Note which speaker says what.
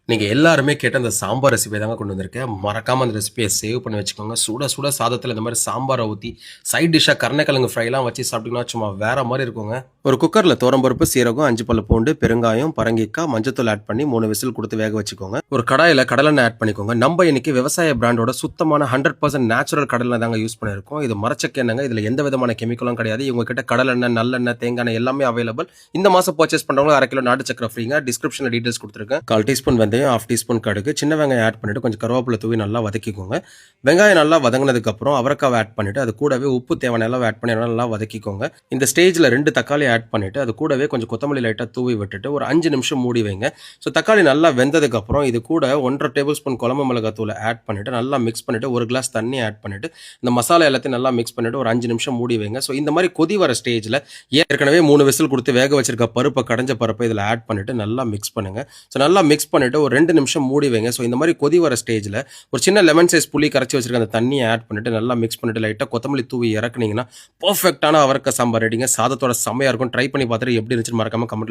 Speaker 1: நீங்க எல்லாருமே கேட்ட அந்த சாம்பார் ரெசிபி தாங்க கொண்டு வந்திருக்கேன். மறக்காம அந்த ரெசிபிய சேவ் பண்ணி வச்சுக்கோங்க. சுட சுட சாதத்துல இந்த மாரி சாம்பார ஊத்தி, சைட் டிஷ்ஷா கருணைக்கிழங்கு ஃப்ரைலாம் வச்சு சாப்பிட்டீங்கன்னா, சும்மா வேற மாரி இருக்குங்க. ஒரு குக்கர்ல துவரம்பருப்பு, சீரகம், 5 பல்லு பூண்டு, பெருங்காயம், பரங்கிக்காய், மஞ்சத்தூள் ஆட் பண்ணி 3 விசில் குடுத்து வேக வச்சுக்கோங்க. ஒரு கடாயில கடலெண்ணெய் ஆட் பண்ணிக்கோங்க. நம்ம இன்னைக்கு விவசாய பிராண்டோட சுத்தமான 100% நேச்சுரல் கடலெண்ணெய் தாங்க யூஸ் பண்ணியிருக்கோம். இது மரச்செக்கு எண்ணெய்ங்க. இதுல எந்த விதமான கெமிக்கலும் கிடையாது. இவங்க கிட்ட கடலெண்ணெய், நல்லெண்ணெய், தேங்காய் எண்ணெய் எல்லாமே அவைலபிள். இந்த மாசம் பர்ச்சேஸ் பண்றவங்க 1/2 கிலோ நாட்டு சர்க்கரை ஃப்ரீங்க. டிஸ்கிரிப்ஷன்ல டீடைல்ஸ் குடுத்துருக்கேன். 1/4 டீஸ்பூன் வெந்தயம், 1/2 டீஸ்பூன் கடுகு, சின்ன வெங்காயம் ஆட் பண்ணிட்டு கொஞ்சம் கருவேப்பிலை தூவி நல்லா வதக்கிக்கோங்க. வெங்காயம் நல்லா வதங்கினதுக்கு அப்புறம் அவரைக்காவை ஆட் பண்ணிட்டு அது கூடவே உப்பு தேவையான அளவு ஆட் பண்ணி நல்லா வதக்கிக்கோங்க. இந்த ஸ்டேஜ்ல 2 தக்காளி ஆட் பண்ணிட்டு அது கூடவே கொஞ்சம் கொத்தமல்லி லைட்டா தூவி விட்டுட்டு ஒரு 5 நிமிஷம் மூடி வைங்க. ஸோ தக்காளி நல்லா வெந்ததுக்கு அப்புறம் இது கூட 1 1/2 டேபிள் ஸ்பூன் குழம்பு மிளகாய் தூளை ஆட் பண்ணிட்டு நல்லா மிக்ஸ் பண்ணிட்டு 1 கிளாஸ் தண்ணி ஆட் பண்ணிட்டு இந்த மசாலா எல்லாத்தையும் நல்லா மிக்ஸ் பண்ணிட்டு ஒரு 5 நிமிஷம் மூடி வைங்க. ஸோ இந்த மாதிரி கொதி வர ஸ்டேஜ்ல ஏற்கனவே 3 விசில் கொடுத்து வேக வச்சிருக்க பருப்பை கடைஞ்ச பருப்பை இதில் ஆட் பண்ணிட்டு நல்லா மிக்ஸ் பண்ணுங்க. ஸோ நல்லா மிக்ஸ் பண்ணிட்டு ஒரு 2 நிமிஷம் மூடி வைங்க. ஸோ இந்த மாதிரி கொதி வர ஸ்டேஜில் ஒரு சின்ன லெமன் சைஸ் புளி கரைச்சி வச்சிருக்க அந்த தண்ணியை ஆட் பண்ணிட்டு நல்லா மிக்ஸ் பண்ணிட்டு லைட்டாக கொத்தமல்லி தூவி இறக்குனீங்கன்னா பர்ஃபெக்டான அவரக்காய் சாம்பார் ரெடிங்க. சாதத்தோட செம்மையாக இருக்கும். ட்ரை பண்ணி பார்த்துட்டு எப்படி இருந்துச்சுன்னு மறக்காம கமெண்ட்